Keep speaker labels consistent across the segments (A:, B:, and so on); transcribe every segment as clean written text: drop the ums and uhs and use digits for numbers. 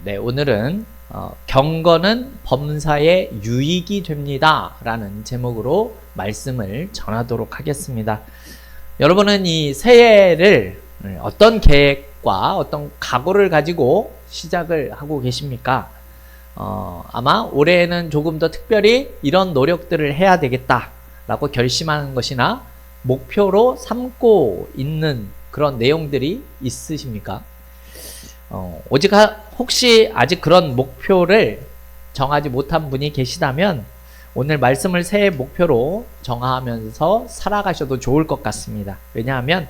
A: 네, 오늘은 경건은 범사에 유익이 됩니다 라는 제목으로 말씀을 전하도록 하겠습니다. 여러분은 이 새해를 어떤 계획과 어떤 각오를 가지고 시작을 하고 계십니까? 아마 올해에는 조금 더 특별히 이런 노력들을 해야 되겠다 라고 결심하는 것이나 목표로 삼고 있는 그런 내용들이 있으십니까? 혹시 아직 그런 목표를 정하지 못한 분이 계시다면 오늘 말씀을 새해 목표로 정하면서 살아가셔도 좋을 것 같습니다. 왜냐하면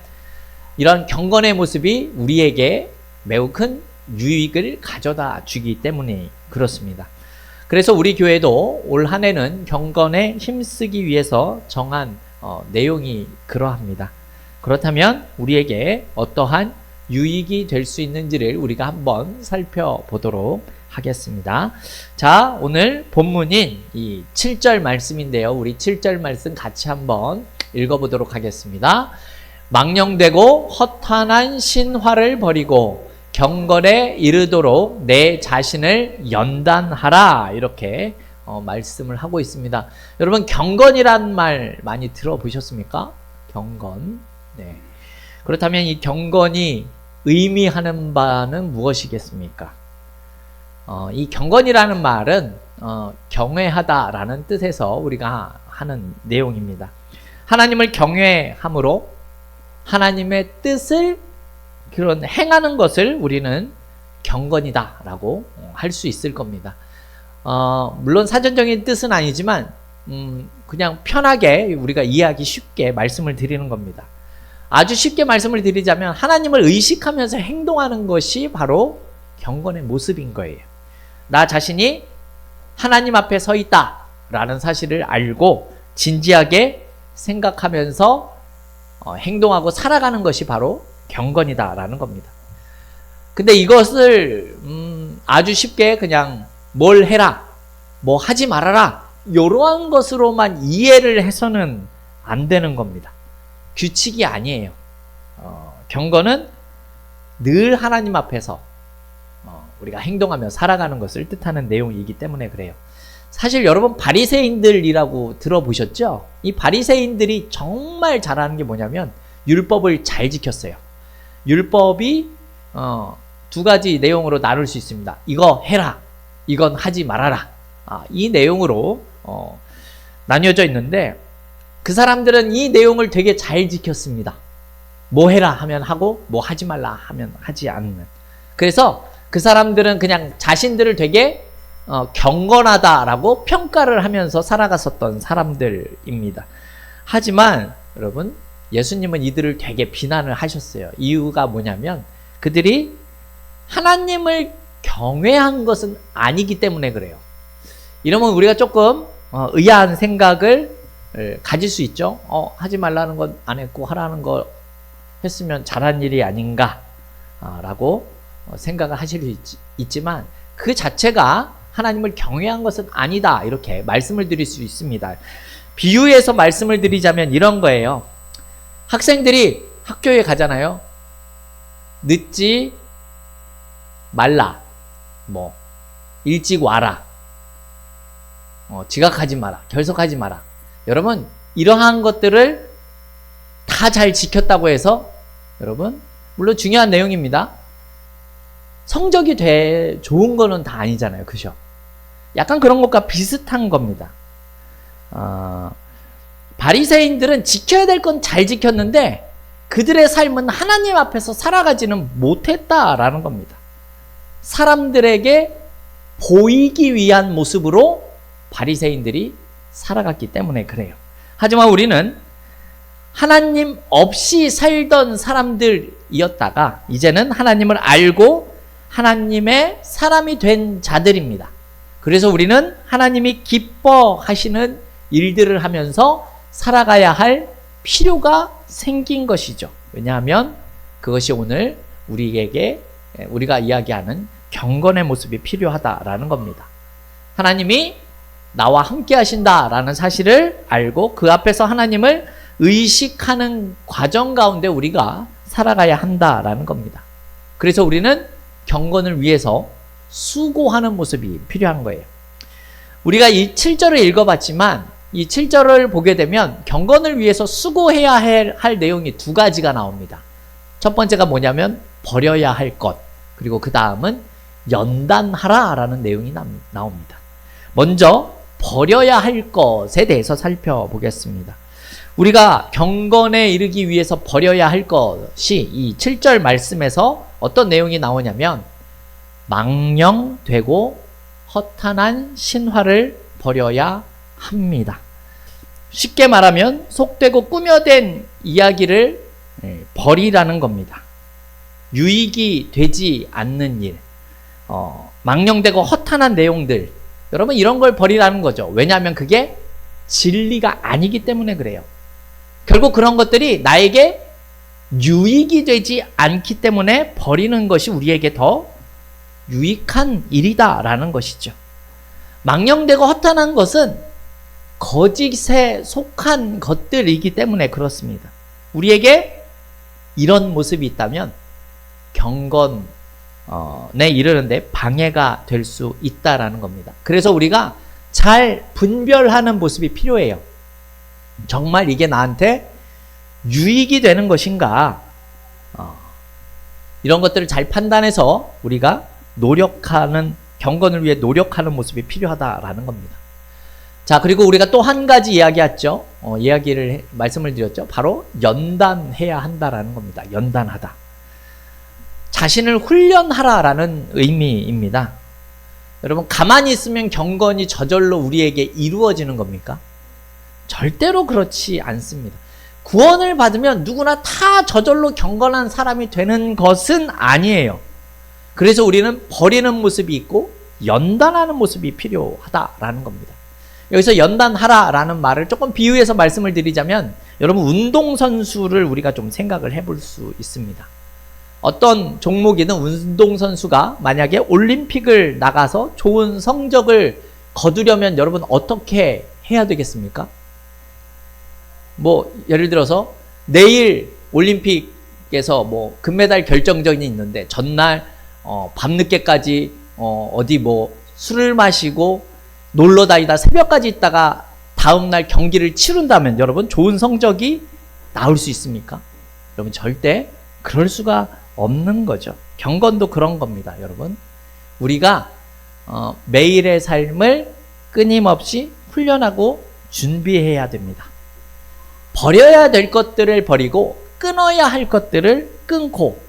A: 이런 경건의 모습이 우리에게 매우 큰 유익을 가져다 주기 때문에 그렇습니다. 그래서 우리 교회도 올 한 해는 경건에 힘쓰기 위해서 정한 내용이 그러합니다. 그렇다면 우리에게 어떠한 유익이 될 수 있는지를 우리가 한번 살펴보도록 하겠습니다. 자, 오늘 본문인 이 7절 말씀인데요. 우리 7절 말씀 같이 한번 읽어보도록 하겠습니다. 망령되고 허탄한 신화를 버리고 경건에 이르도록 내 자신을 연단하라. 이렇게 말씀을 하고 있습니다. 여러분, 경건이란 말 많이 들어보셨습니까? 경건. 네. 그렇다면 이 경건이 의미하는 바는 무엇이겠습니까? 이 경건이라는 말은 경외하다라는 뜻에서 우리가 하는 내용입니다. 하나님을 경외함으로 하나님의 뜻을 그런 행하는 것을 우리는 경건이다라고 할 수 있을 겁니다. 물론 사전적인 뜻은 아니지만 그냥 편하게 우리가 이해하기 쉽게 말씀을 드리는 겁니다. 아주 쉽게 말씀을 드리자면 하나님을 의식하면서 행동하는 것이 바로 경건의 모습인 거예요. 나 자신이 하나님 앞에 서 있다 라는 사실을 알고 진지하게 생각하면서 행동하고 살아가는 것이 바로 경건이다 라는 겁니다. 근데 이것을 아주 쉽게 그냥 뭘 해라, 뭐 하지 말아라 이러한 것으로만 이해를 해서는 안 되는 겁니다. 규칙이 아니에요. 경건은 늘 하나님 앞에서 우리가 행동하며 살아가는 것을 뜻하는 내용이기 때문에 그래요. 사실 여러분 바리새인들이라고 들어보셨죠? 이 바리새인들이 정말 잘하는 게 뭐냐면 율법을 잘 지켰어요. 율법이 두 가지 내용으로 나눌 수 있습니다. 이거 해라, 이건 하지 말아라. 이 내용으로 나뉘어져 있는데 그 사람들은 이 내용을 되게 잘 지켰습니다. 뭐 해라 하면 하고 뭐 하지 말라 하면 하지 않는. 그래서 그 사람들은 그냥 자신들을 되게 경건하다라고 평가를 하면서 살아갔었던 사람들입니다. 하지만 여러분, 예수님은 이들을 되게 비난을 하셨어요. 이유가 뭐냐면 그들이 하나님을 경외한 것은 아니기 때문에 그래요. 이러면 우리가 조금 의아한 생각을 가질 수 있죠. 하지 말라는 건 안 했고 하라는 거 했으면 잘한 일이 아닌가 라고 생각을 하실 수 있지만 그 자체가 하나님을 경외한 것은 아니다 이렇게 말씀을 드릴 수 있습니다. 비유해서 말씀을 드리자면 이런 거예요. 학생들이 학교에 가잖아요. 늦지 말라, 뭐 일찍 와라, 지각하지 마라, 결석하지 마라. 여러분, 이러한 것들을 다 잘 지켰다고 해서 여러분, 물론 중요한 내용입니다. 성적이 좋은 거는 다 아니잖아요. 그죠? 약간 그런 것과 비슷한 겁니다. 바리새인들은 지켜야 될 건 잘 지켰는데 그들의 삶은 하나님 앞에서 살아가지는 못했다라는 겁니다. 사람들에게 보이기 위한 모습으로 바리새인들이 살아갔기 때문에 그래요. 하지만 우리는 하나님 없이 살던 사람들이었다가 이제는 하나님을 알고 하나님의 사람이 된 자들입니다. 그래서 우리는 하나님이 기뻐하시는 일들을 하면서 살아가야 할 필요가 생긴 것이죠. 왜냐하면 그것이 오늘 우리가 이야기하는 경건의 모습이 필요하다라는 겁니다. 하나님이 나와 함께 하신다라는 사실을 알고 그 앞에서 하나님을 의식하는 과정 가운데 우리가 살아가야 한다라는 겁니다. 그래서 우리는 경건을 위해서 수고하는 모습이 필요한 거예요. 우리가 이 7절을 읽어봤지만 이 7절을 보게 되면 경건을 위해서 수고해야 할 내용이 두 가지가 나옵니다. 첫 번째가 뭐냐면 버려야 할 것, 그리고 그 다음은 연단하라 라는 내용이 나옵니다. 먼저 버려야 할 것에 대해서 살펴보겠습니다. 우리가 경건에 이르기 위해서 버려야 할 것이 이 7절 말씀에서 어떤 내용이 나오냐면 망령되고 허탄한 신화를 버려야 합니다. 쉽게 말하면 속되고 꾸며댄 이야기를 버리라는 겁니다. 유익이 되지 않는 일, 망령되고 허탄한 내용들, 여러분 이런 걸 버리라는 거죠. 왜냐하면 그게 진리가 아니기 때문에 그래요. 결국 그런 것들이 나에게 유익이 되지 않기 때문에 버리는 것이 우리에게 더 유익한 일이다라는 것이죠. 망령되고 허탄한 것은 거짓에 속한 것들이기 때문에 그렇습니다. 우리에게 이런 모습이 있다면 경건에 이르는데 방해가 될 수 있다라는 겁니다. 그래서 우리가 잘 분별하는 모습이 필요해요. 정말 이게 나한테 유익이 되는 것인가? 이런 것들을 잘 판단해서 우리가 경건을 위해 노력하는 모습이 필요하다라는 겁니다. 자, 그리고 우리가 또 한 가지 이야기했죠. 말씀을 드렸죠. 바로 연단해야 한다라는 겁니다. 연단하다. 자신을 훈련하라라는 의미입니다. 여러분, 가만히 있으면 경건이 저절로 우리에게 이루어지는 겁니까? 절대로 그렇지 않습니다. 구원을 받으면 누구나 다 저절로 경건한 사람이 되는 것은 아니에요. 그래서 우리는 버리는 모습이 있고 연단하는 모습이 필요하다라는 겁니다. 여기서 연단하라라는 말을 조금 비유해서 말씀을 드리자면 여러분 운동선수를 우리가 좀 생각을 해볼 수 있습니다. 어떤 종목이든 운동선수가 만약에 올림픽을 나가서 좋은 성적을 거두려면 여러분 어떻게 해야 되겠습니까? 예를 들어서 내일 올림픽에서 금메달 결정전이 있는데 전날 밤늦게까지 어디 술을 마시고 놀러 다니다 새벽까지 있다가 다음날 경기를 치른다면 여러분 좋은 성적이 나올 수 있습니까? 여러분 절대 그럴 수가 없는 거죠. 경건도 그런 겁니다. 여러분 우리가 매일의 삶을 끊임없이 훈련하고 준비해야 됩니다. 버려야 될 것들을 버리고 끊어야 할 것들을 끊고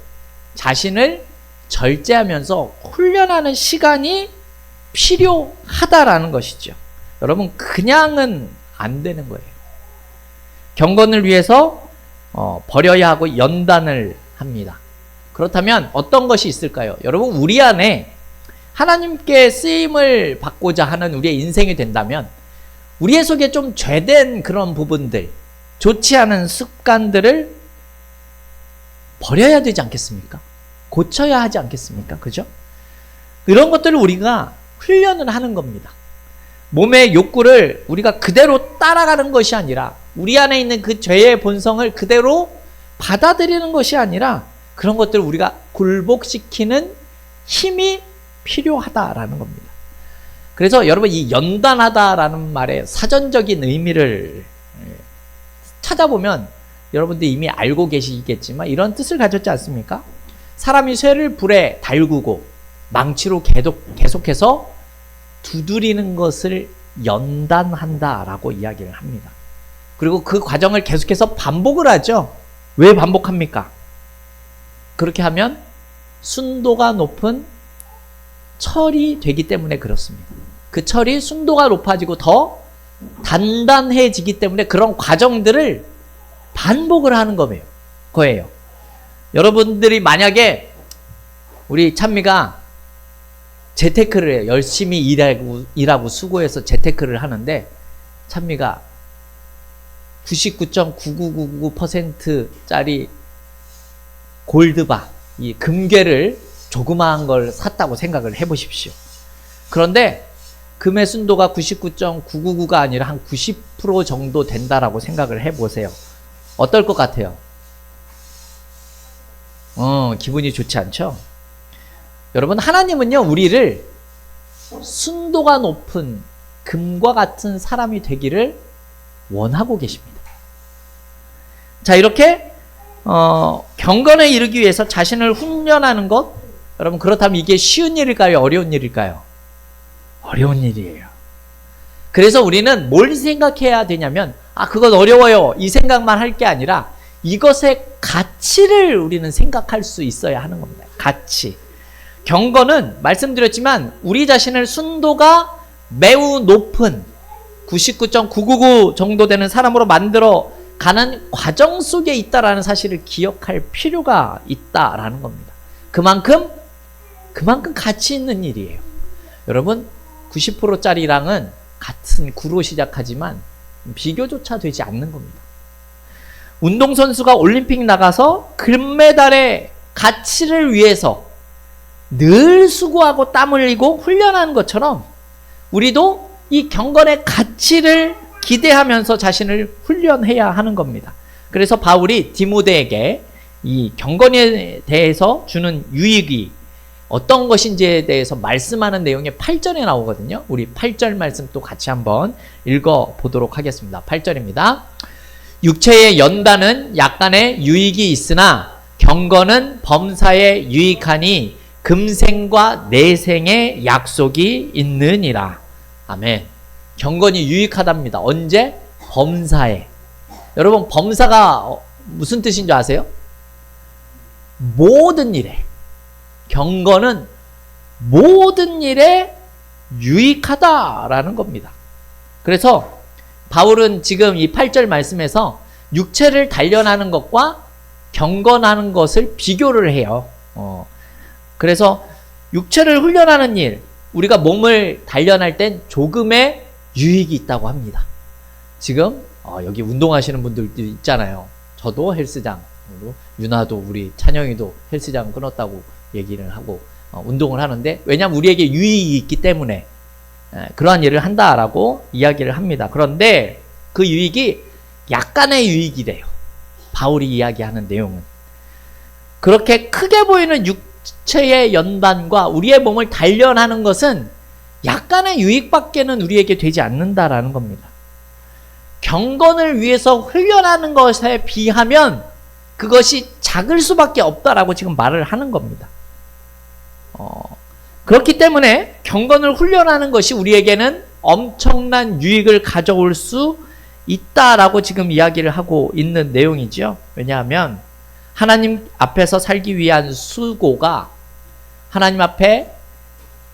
A: 자신을 절제하면서 훈련하는 시간이 필요하다라는 것이죠. 여러분 그냥은 안 되는 거예요. 경건을 위해서 버려야 하고 연단을 합니다. 그렇다면 어떤 것이 있을까요? 여러분 우리 안에 하나님께 쓰임을 받고자 하는 우리의 인생이 된다면 우리의 속에 좀 죄된 그런 부분들, 좋지 않은 습관들을 버려야 되지 않겠습니까? 고쳐야 하지 않겠습니까? 그죠? 이런 것들을 우리가 훈련을 하는 겁니다. 몸의 욕구를 우리가 그대로 따라가는 것이 아니라 우리 안에 있는 그 죄의 본성을 그대로 받아들이는 것이 아니라 그런 것들을 우리가 굴복시키는 힘이 필요하다라는 겁니다. 그래서 여러분 이 연단하다라는 말의 사전적인 의미를 찾아보면 여러분들 이미 알고 계시겠지만 이런 뜻을 가졌지 않습니까? 사람이 쇠를 불에 달구고 망치로 계속해서 두드리는 것을 연단한다라고 이야기를 합니다. 그리고 그 과정을 계속해서 반복을 하죠. 왜 반복합니까? 그렇게 하면 순도가 높은 철이 되기 때문에 그렇습니다. 그 철이 순도가 높아지고 더 단단해지기 때문에 그런 과정들을 반복을 하는 거예요. 여러분들이 만약에 우리 찬미가 재테크를 해요. 열심히 일하고 수고해서 재테크를 하는데 찬미가 99.99999%짜리 골드바, 이 금괴를 조그마한 걸 샀다고 생각을 해보십시오. 그런데 금의 순도가 99.999가 아니라 한 90% 정도 된다라고 생각을 해보세요. 어떨 것 같아요? 기분이 좋지 않죠? 여러분, 하나님은요, 우리를 순도가 높은 금과 같은 사람이 되기를 원하고 계십니다. 자, 이렇게 경건에 이르기 위해서 자신을 훈련하는 것, 여러분, 그렇다면 이게 쉬운 일일까요? 어려운 일일까요? 어려운 일이에요. 그래서 우리는 뭘 생각해야 되냐면, 그건 어려워요, 이 생각만 할 게 아니라 이것의 가치를 우리는 생각할 수 있어야 하는 겁니다. 가치. 경건은 말씀드렸지만 우리 자신을 순도가 매우 높은 99.999 정도 되는 사람으로 만들어 가는 과정 속에 있다라는 사실을 기억할 필요가 있다라는 겁니다. 그만큼 가치 있는 일이에요. 여러분, 90%짜리랑은 같은 구로 시작하지만 비교조차 되지 않는 겁니다. 운동선수가 올림픽 나가서 금메달의 가치를 위해서 늘 수고하고 땀 흘리고 훈련하는 것처럼 우리도 이 경건의 가치를 기대하면서 자신을 훈련해야 하는 겁니다. 그래서 바울이 디모데에게 이 경건에 대해서 주는 유익이 어떤 것인지에 대해서 말씀하는 내용이 8절에 나오거든요. 우리 8절 말씀 또 같이 한번 읽어보도록 하겠습니다. 8절입니다. 육체의 연단은 약간의 유익이 있으나 경건은 범사에 유익하니 금생과 내생의 약속이 있느니라. 아멘. 경건이 유익하답니다. 언제? 범사에. 여러분, 범사가 무슨 뜻인 줄 아세요? 모든 일에. 경건은 모든 일에 유익하다라는 겁니다. 그래서 바울은 지금 이 8절 말씀에서 육체를 단련하는 것과 경건하는 것을 비교를 해요. 그래서 육체를 훈련하는 일, 우리가 몸을 단련할 땐 조금의 유익이 있다고 합니다. 지금 여기 운동하시는 분들도 있잖아요. 저도 헬스장, 유나도 우리 찬영이도 헬스장 끊었다고 얘기를 하고 운동을 하는데, 왜냐하면 우리에게 유익이 있기 때문에 그러한 일을 한다라고 이야기를 합니다. 그런데 그 유익이 약간의 유익이래요. 바울이 이야기하는 내용은. 그렇게 크게 보이는 육체의 연단과 우리의 몸을 단련하는 것은 약간의 유익밖에는 우리에게 되지 않는다라는 겁니다. 경건을 위해서 훈련하는 것에 비하면 그것이 작을 수밖에 없다라고 지금 말을 하는 겁니다. 그렇기 때문에 경건을 훈련하는 것이 우리에게는 엄청난 유익을 가져올 수 있다라고 지금 이야기를 하고 있는 내용이죠. 왜냐하면 하나님 앞에서 살기 위한 수고가 하나님 앞에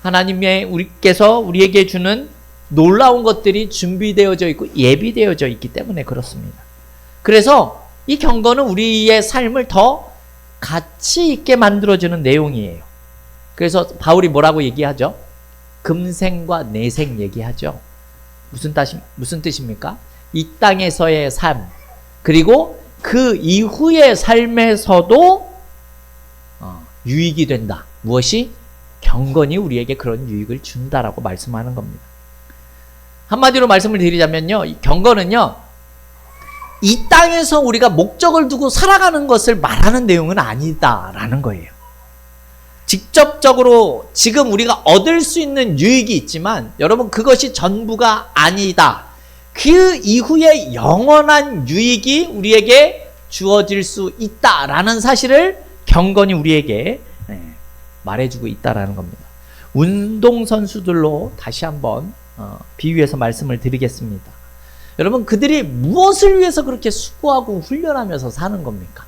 A: 하나님의 우리께서 우리에게 주는 놀라운 것들이 준비되어져 있고 예비되어져 있기 때문에 그렇습니다. 그래서 이 경건은 우리의 삶을 더 가치 있게 만들어주는 내용이에요. 그래서 바울이 뭐라고 얘기하죠? 금생과 내생 얘기하죠. 무슨 뜻입니까? 이 땅에서의 삶, 그리고 그 이후의 삶에서도 유익이 된다. 무엇이? 경건이 우리에게 그런 유익을 준다라고 말씀하는 겁니다. 한마디로 말씀을 드리자면요, 이 경건은요, 이 땅에서 우리가 목적을 두고 살아가는 것을 말하는 내용은 아니다라는 거예요. 직접적으로 지금 우리가 얻을 수 있는 유익이 있지만 여러분, 그것이 전부가 아니다. 그 이후에 영원한 유익이 우리에게 주어질 수 있다라는 사실을 경건이 우리에게 말해주고 있다라는 겁니다. 운동선수들로 다시 한번 비유해서 말씀을 드리겠습니다. 여러분, 그들이 무엇을 위해서 그렇게 수고하고 훈련하면서 사는 겁니까?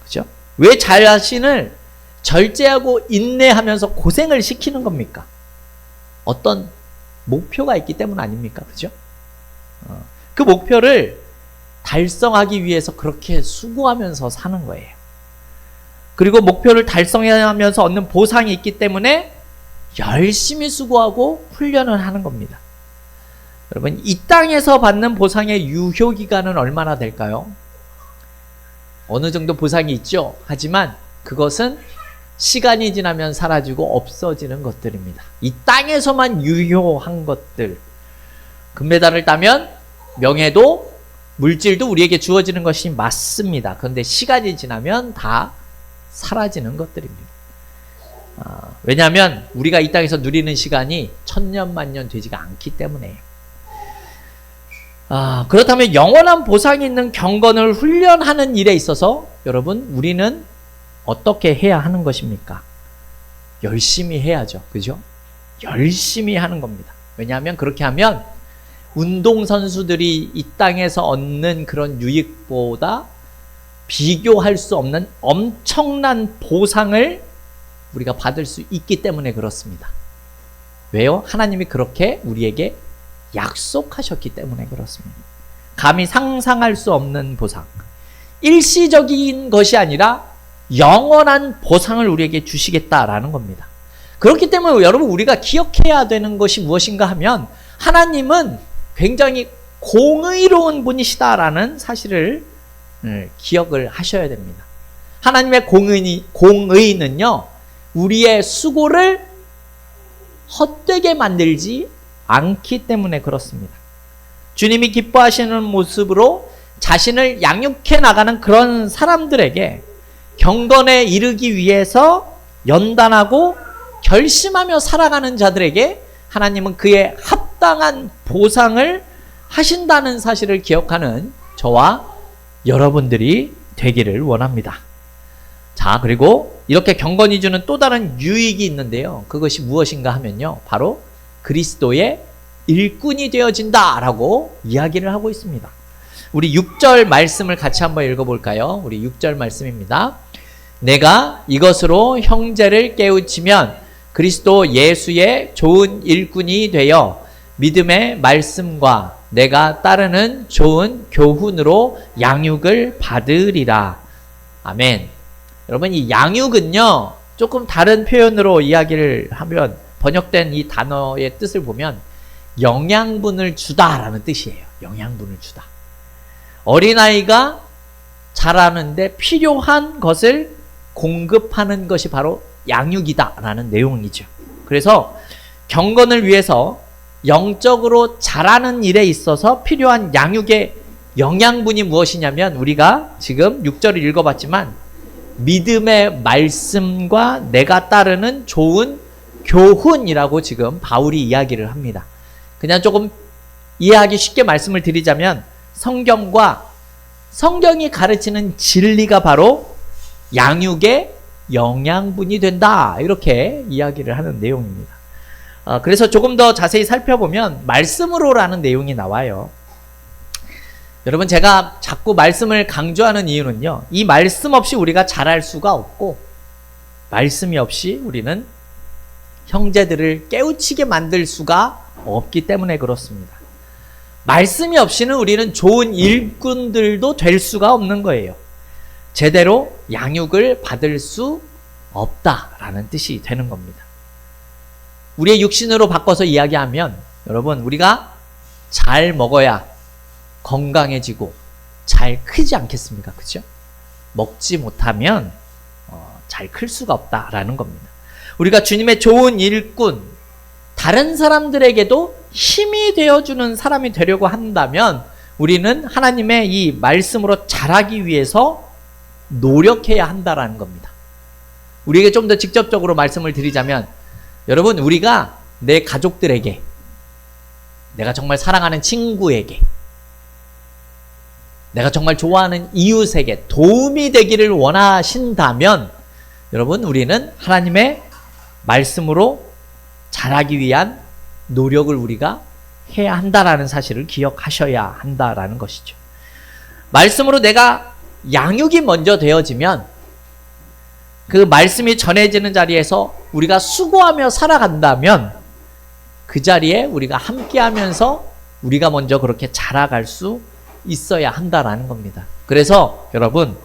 A: 그죠? 왜 자신을 절제하고 인내하면서 고생을 시키는 겁니까? 어떤 목표가 있기 때문 아닙니까? 그죠? 그 목표를 달성하기 위해서 그렇게 수고하면서 사는 거예요. 그리고 목표를 달성하면서 얻는 보상이 있기 때문에 열심히 수고하고 훈련을 하는 겁니다. 여러분, 이 땅에서 받는 보상의 유효기간은 얼마나 될까요? 어느 정도 보상이 있죠. 하지만 그것은 시간이 지나면 사라지고 없어지는 것들입니다. 이 땅에서만 유효한 것들. 금메달을 따면 명예도 물질도 우리에게 주어지는 것이 맞습니다. 그런데 시간이 지나면 다 사라지는 것들입니다. 왜냐하면 우리가 이 땅에서 누리는 시간이 천년 만년 되지가 않기 때문에. 그렇다면 영원한 보상이 있는 경건을 훈련하는 일에 있어서 여러분, 우리는 어떻게 해야 하는 것입니까? 열심히 해야죠. 그죠? 열심히 하는 겁니다. 왜냐하면 그렇게 하면 운동선수들이 이 땅에서 얻는 그런 유익보다 비교할 수 없는 엄청난 보상을 우리가 받을 수 있기 때문에 그렇습니다. 왜요? 하나님이 그렇게 우리에게 약속하셨기 때문에 그렇습니다. 감히 상상할 수 없는 보상. 일시적인 것이 아니라 영원한 보상을 우리에게 주시겠다라는 겁니다. 그렇기 때문에 여러분, 우리가 기억해야 되는 것이 무엇인가 하면 하나님은 굉장히 공의로운 분이시다라는 사실을 기억을 하셔야 됩니다. 하나님의 공의는요, 우리의 수고를 헛되게 만들지 않기 때문에 그렇습니다. 주님이 기뻐하시는 모습으로 자신을 양육해 나가는 그런 사람들에게 경건에 이르기 위해서 연단하고 결심하며 살아가는 자들에게 하나님은 그의 합당한 보상을 하신다는 사실을 기억하는 저와 여러분들이 되기를 원합니다. 자, 그리고 이렇게 경건이 주는 또 다른 유익이 있는데요. 그것이 무엇인가 하면요, 바로 그리스도의 일꾼이 되어진다라고 이야기를 하고 있습니다. 우리 6절 말씀을 같이 한번 읽어볼까요? 우리 6절 말씀입니다. 내가 이것으로 형제를 깨우치면 그리스도 예수의 좋은 일꾼이 되어 믿음의 말씀과 내가 따르는 좋은 교훈으로 양육을 받으리라. 아멘. 여러분, 이 양육은요, 조금 다른 표현으로 이야기를 하면, 번역된 이 단어의 뜻을 보면 영양분을 주다라는 뜻이에요. 영양분을 주다. 어린아이가 자라는데 필요한 것을 공급하는 것이 바로 양육이다라는 내용이죠. 그래서 경건을 위해서 영적으로 자라는 일에 있어서 필요한 양육의 영양분이 무엇이냐면, 우리가 지금 6절을 읽어봤지만 믿음의 말씀과 내가 따르는 좋은 교훈이라고 지금 바울이 이야기를 합니다. 그냥 조금 이해하기 쉽게 말씀을 드리자면, 성경이 가르치는 진리가 바로 양육의 영양분이 된다, 이렇게 이야기를 하는 내용입니다. 그래서 조금 더 자세히 살펴보면 말씀으로라는 내용이 나와요. 여러분, 제가 자꾸 말씀을 강조하는 이유는요, 이 말씀 없이 우리가 자랄 수가 없고, 말씀이 없이 우리는 형제들을 깨우치게 만들 수가 없기 때문에 그렇습니다. 말씀이 없이는 우리는 좋은 일꾼들도 될 수가 없는 거예요. 제대로 양육을 받을 수 없다라는 뜻이 되는 겁니다. 우리의 육신으로 바꿔서 이야기하면, 여러분, 우리가 잘 먹어야 건강해지고 잘 크지 않겠습니까? 그죠? 먹지 못하면 잘 클 수가 없다라는 겁니다. 우리가 주님의 좋은 일꾼, 다른 사람들에게도 힘이 되어주는 사람이 되려고 한다면 우리는 하나님의 이 말씀으로 자라기 위해서 노력해야 한다라는 겁니다. 우리에게 좀 더 직접적으로 말씀을 드리자면, 여러분, 우리가 내 가족들에게, 내가 정말 사랑하는 친구에게, 내가 정말 좋아하는 이웃에게 도움이 되기를 원하신다면, 여러분, 우리는 하나님의 말씀으로 자라기 위한 노력을 우리가 해야 한다라는 사실을 기억하셔야 한다라는 것이죠. 말씀으로 내가 양육이 먼저 되어지면 그 말씀이 전해지는 자리에서 우리가 수고하며 살아간다면 그 자리에 우리가 함께하면서 우리가 먼저 그렇게 자라갈 수 있어야 한다라는 겁니다. 그래서 여러분,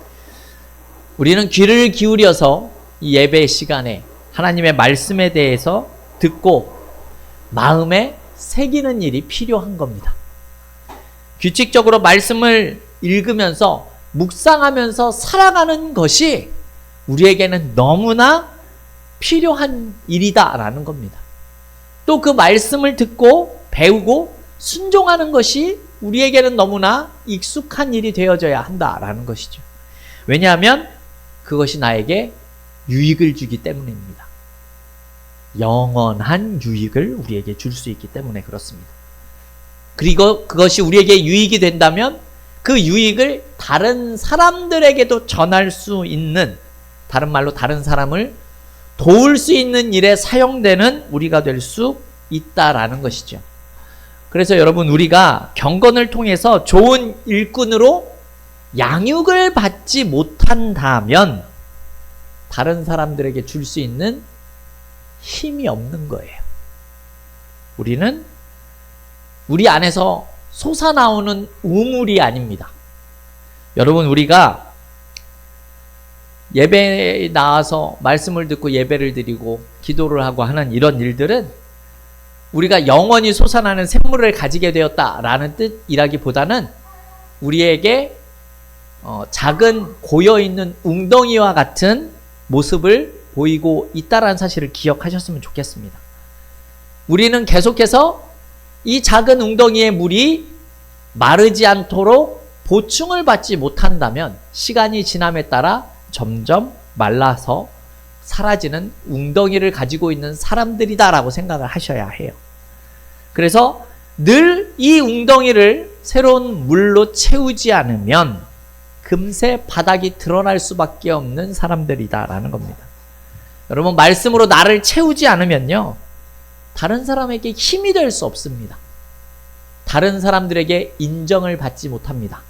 A: 우리는 귀를 기울여서 이 예배 시간에 하나님의 말씀에 대해서 듣고 마음에 새기는 일이 필요한 겁니다. 규칙적으로 말씀을 읽으면서 묵상하면서 살아가는 것이 우리에게는 너무나 필요한 일이다라는 겁니다. 또 그 말씀을 듣고 배우고 순종하는 것이 우리에게는 너무나 익숙한 일이 되어져야 한다라는 것이죠. 왜냐하면 그것이 나에게 유익을 주기 때문입니다. 영원한 유익을 우리에게 줄 수 있기 때문에 그렇습니다. 그리고 그것이 우리에게 유익이 된다면 그 유익을 다른 사람들에게도 전할 수 있는, 다른 말로 다른 사람을 도울 수 있는 일에 사용되는 우리가 될 수 있다라는 것이죠. 그래서 여러분, 우리가 경건을 통해서 좋은 일꾼으로 양육을 받지 못한다면 다른 사람들에게 줄 수 있는 힘이 없는 거예요. 우리는 우리 안에서 솟아나오는 우물이 아닙니다. 여러분, 우리가 예배에 나와서 말씀을 듣고 예배를 드리고 기도를 하고 하는 이런 일들은 우리가 영원히 솟아나는 샘물을 가지게 되었다라는 뜻이라기보다는 우리에게 작은 고여있는 웅덩이와 같은 모습을 보이고 있다라는 사실을 기억하셨으면 좋겠습니다. 우리는 계속해서 이 작은 웅덩이의 물이 마르지 않도록 보충을 받지 못한다면 시간이 지남에 따라 점점 말라서 사라지는 웅덩이를 가지고 있는 사람들이다라고 생각을 하셔야 해요. 그래서 늘 이 웅덩이를 새로운 물로 채우지 않으면 금세 바닥이 드러날 수밖에 없는 사람들이다라는 겁니다. 여러분, 말씀으로 나를 채우지 않으면요, 다른 사람에게 힘이 될 수 없습니다. 다른 사람들에게 인정을 받지 못합니다.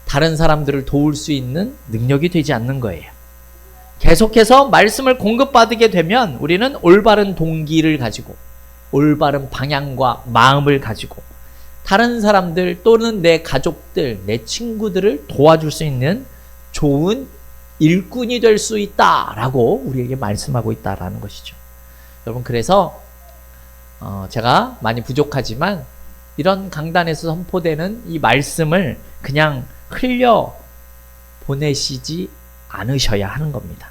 A: 다른 사람들을 도울 수 있는 능력이 되지 않는 거예요. 계속해서 말씀을 공급받게 되면 우리는 올바른 동기를 가지고 올바른 방향과 마음을 가지고 다른 사람들 또는 내 가족들, 내 친구들을 도와줄 수 있는 좋은 일꾼이 될 수 있다라고 우리에게 말씀하고 있다라는 것이죠. 여러분, 그래서 제가 많이 부족하지만 이런 강단에서 선포되는 이 말씀을 그냥 흘려 보내시지 않으셔야 하는 겁니다.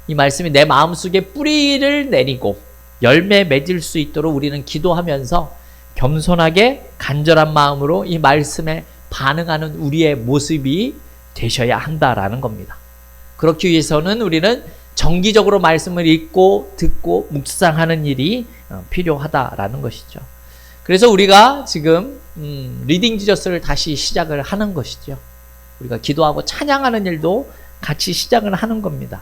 A: 이 말씀이 내 마음속에 뿌리를 내리고 열매 맺을 수 있도록 우리는 기도하면서 겸손하게 간절한 마음으로 이 말씀에 반응하는 우리의 모습이 되셔야 한다라는 겁니다. 그렇기 위해서는 우리는 정기적으로 말씀을 읽고 듣고 묵상하는 일이 필요하다라는 것이죠. 그래서 우리가 지금 리딩 지저스를 다시 시작을 하는 것이죠. 우리가 기도하고 찬양하는 일도 같이 시작을 하는 겁니다.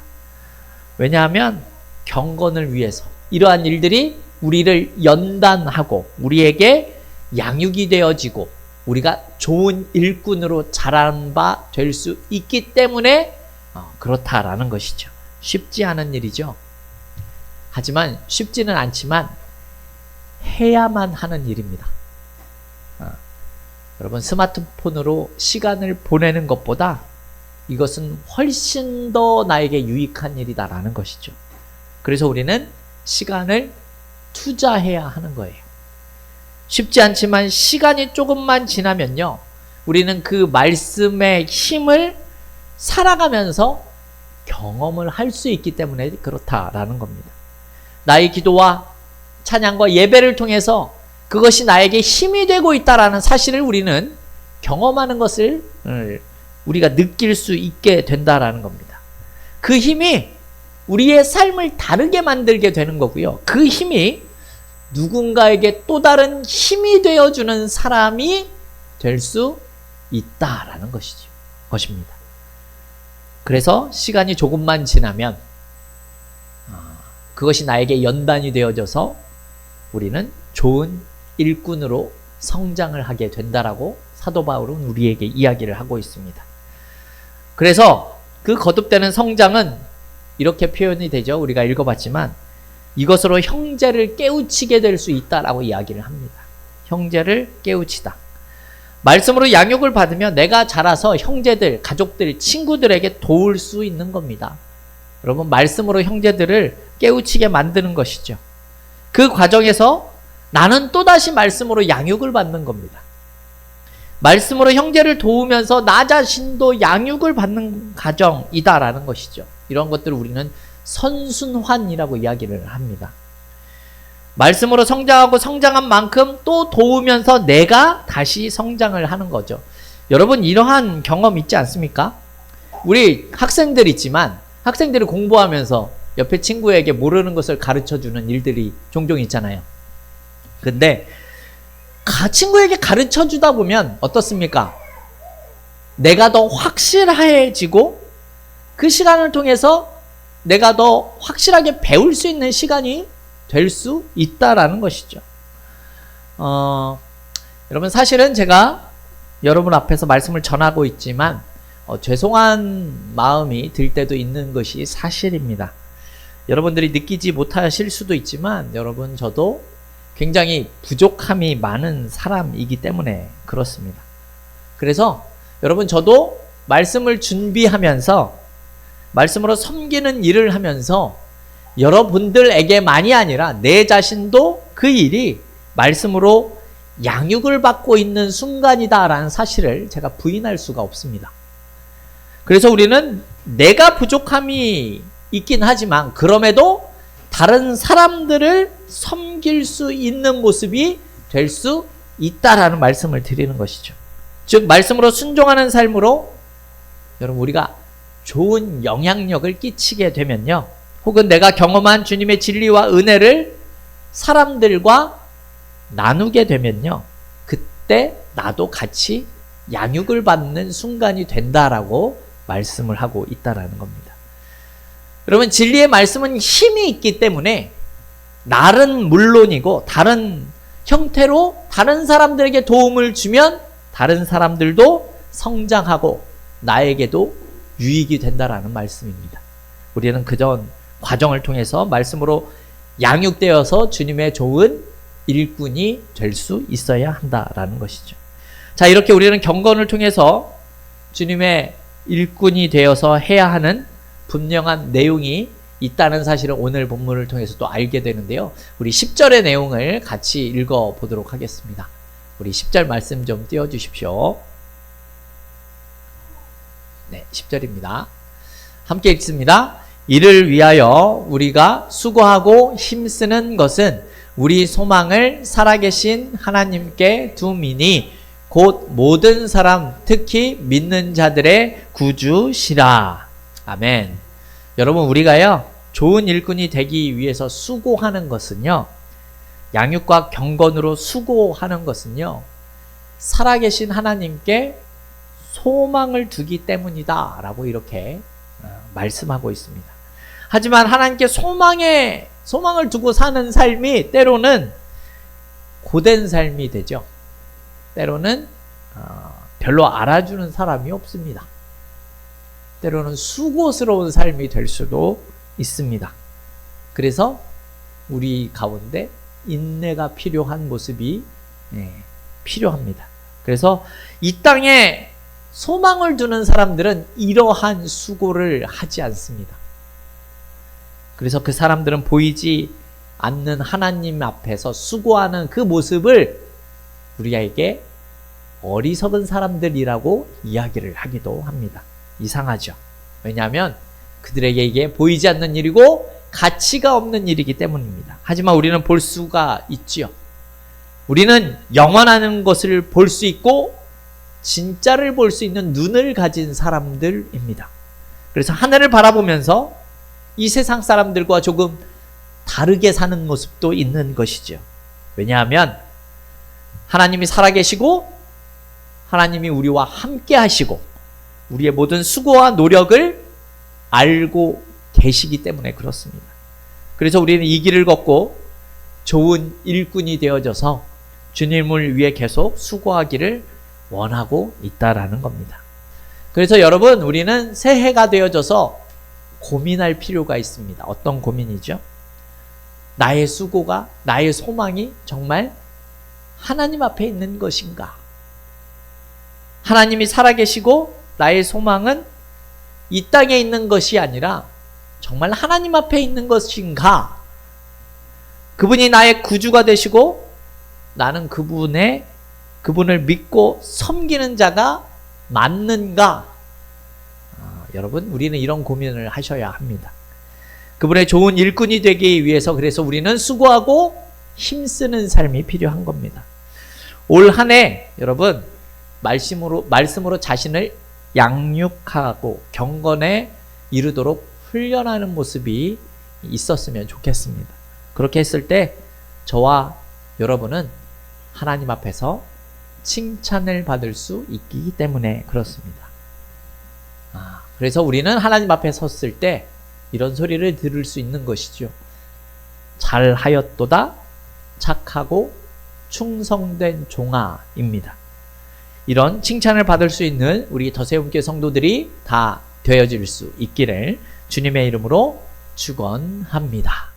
A: 왜냐하면 경건을 위해서 이러한 일들이 우리를 연단하고 우리에게 양육이 되어지고 우리가 좋은 일꾼으로 자란 바 될 수 있기 때문에 그렇다라는 것이죠. 쉽지 않은 일이죠. 하지만 쉽지는 않지만 해야만 하는 일입니다. 여러분, 스마트폰으로 시간을 보내는 것보다 이것은 훨씬 더 나에게 유익한 일이다라는 것이죠. 그래서 우리는 시간을 투자해야 하는 거예요. 쉽지 않지만 시간이 조금만 지나면요, 우리는 그 말씀의 힘을 살아가면서 경험을 할 수 있기 때문에 그렇다라는 겁니다. 나의 기도와 찬양과 예배를 통해서 그것이 나에게 힘이 되고 있다라는 사실을 우리는 경험하는 것을 우리가 느낄 수 있게 된다라는 겁니다. 그 힘이 우리의 삶을 다르게 만들게 되는 거고요. 그 힘이 누군가에게 또 다른 힘이 되어주는 사람이 될 수 있다라는 것입니다. 그래서 시간이 조금만 지나면 그것이 나에게 연단이 되어져서 우리는 좋은 일꾼으로 성장을 하게 된다라고 사도 바울은 우리에게 이야기를 하고 있습니다. 그래서 그 거듭되는 성장은 이렇게 표현이 되죠. 우리가 읽어봤지만 이것으로 형제를 깨우치게 될 수 있다라고 이야기를 합니다. 형제를 깨우치다. 말씀으로 양육을 받으면 내가 자라서 형제들, 가족들, 친구들에게 도울 수 있는 겁니다. 여러분, 말씀으로 형제들을 깨우치게 만드는 것이죠. 그 과정에서 나는 또다시 말씀으로 양육을 받는 겁니다. 말씀으로 형제를 도우면서 나 자신도 양육을 받는 과정이다라는 것이죠. 이런 것들을 우리는 선순환이라고 이야기를 합니다. 말씀으로 성장하고 성장한 만큼 또 도우면서 내가 다시 성장을 하는 거죠. 여러분, 이러한 경험 있지 않습니까? 우리 학생들 있지만 학생들이 공부하면서 옆에 친구에게 모르는 것을 가르쳐주는 일들이 종종 있잖아요. 근데 친구에게 가르쳐주다 보면 어떻습니까? 내가 더 확실해지고 그 시간을 통해서 내가 더 확실하게 배울 수 있는 시간이 될 수 있다라는 것이죠. 여러분, 사실은 제가 여러분 앞에서 말씀을 전하고 있지만 죄송한 마음이 들 때도 있는 것이 사실입니다. 여러분들이 느끼지 못하실 수도 있지만 여러분, 저도 굉장히 부족함이 많은 사람이기 때문에 그렇습니다. 그래서 여러분, 저도 말씀을 준비하면서 말씀으로 섬기는 일을 하면서 여러분들에게만이 아니라 내 자신도 그 일이 말씀으로 양육을 받고 있는 순간이다라는 사실을 제가 부인할 수가 없습니다. 그래서 우리는 내가 부족함이 있긴 하지만 그럼에도 다른 사람들을 섬길 수 있는 모습이 될 수 있다라는 말씀을 드리는 것이죠. 즉, 말씀으로 순종하는 삶으로 여러분, 우리가 좋은 영향력을 끼치게 되면요, 혹은 내가 경험한 주님의 진리와 은혜를 사람들과 나누게 되면요, 그때 나도 같이 양육을 받는 순간이 된다라고 말씀을 하고 있다라는 겁니다. 여러분, 진리의 말씀은 힘이 있기 때문에 날은 물론이고 다른 형태로 다른 사람들에게 도움을 주면 다른 사람들도 성장하고 나에게도 유익이 된다라는 말씀입니다. 우리는 그전 과정을 통해서 말씀으로 양육되어서 주님의 좋은 일꾼이 될 수 있어야 한다라는 것이죠. 자, 이렇게 우리는 경건을 통해서 주님의 일꾼이 되어서 해야 하는 분명한 내용이 있다는 사실을 오늘 본문을 통해서 또 알게 되는데요. 우리 10절의 내용을 같이 읽어보도록 하겠습니다. 우리 10절 말씀 좀 띄워주십시오. 네, 10절입니다. 함께 읽습니다. 이를 위하여 우리가 수고하고 힘쓰는 것은 우리 소망을 살아계신 하나님께 둠이니 곧 모든 사람, 특히 믿는 자들의 구주시라. 아멘. 여러분, 우리가요, 좋은 일꾼이 되기 위해서 수고하는 것은요, 양육과 경건으로 수고하는 것은요, 살아계신 하나님께 소망을 두기 때문이다 라고 이렇게 말씀하고 있습니다. 하지만 하나님께 소망을 두고 사는 삶이 때로는 고된 삶이 되죠. 때로는 별로 알아주는 사람이 없습니다. 때로는 수고스러운 삶이 될 수도 있습니다. 그래서 우리 가운데 인내가 필요한 모습이 필요합니다. 그래서 이 땅에 소망을 두는 사람들은 이러한 수고를 하지 않습니다. 그래서 그 사람들은 보이지 않는 하나님 앞에서 수고하는 그 모습을 우리에게 어리석은 사람들이라고 이야기를 하기도 합니다. 이상하죠. 왜냐하면 그들에게 이게 보이지 않는 일이고 가치가 없는 일이기 때문입니다. 하지만 우리는 볼 수가 있지요. 우리는 영원한 것을 볼 수 있고 진짜를 볼 수 있는 눈을 가진 사람들입니다. 그래서 하늘을 바라보면서 이 세상 사람들과 조금 다르게 사는 모습도 있는 것이죠. 왜냐하면 하나님이 살아계시고 하나님이 우리와 함께 하시고 우리의 모든 수고와 노력을 알고 계시기 때문에 그렇습니다. 그래서 우리는 이 길을 걷고 좋은 일꾼이 되어져서 주님을 위해 계속 수고하기를 원하고 있다라는 겁니다. 그래서 여러분, 우리는 새해가 되어져서 고민할 필요가 있습니다. 어떤 고민이죠? 나의 수고가, 나의 소망이 정말 하나님 앞에 있는 것인가? 하나님이 살아계시고 나의 소망은 이 땅에 있는 것이 아니라 정말 하나님 앞에 있는 것인가? 그분이 나의 구주가 되시고 나는 그분을 믿고 섬기는 자가 맞는가? 여러분, 우리는 이런 고민을 하셔야 합니다. 그분의 좋은 일꾼이 되기 위해서 그래서 우리는 수고하고 힘쓰는 삶이 필요한 겁니다. 올 한 해 여러분, 말씀으로 자신을 양육하고 경건에 이르도록 훈련하는 모습이 있었으면 좋겠습니다. 그렇게 했을 때 저와 여러분은 하나님 앞에서 칭찬을 받을 수 있기 때문에 그렇습니다. 그래서 우리는 하나님 앞에 섰을 때 이런 소리를 들을 수 있는 것이죠. 잘하였도다 착하고 충성된 종아입니다. 이런 칭찬을 받을 수 있는 우리 더세움교회 성도들이 다 되어질 수 있기를 주님의 이름으로 축원합니다.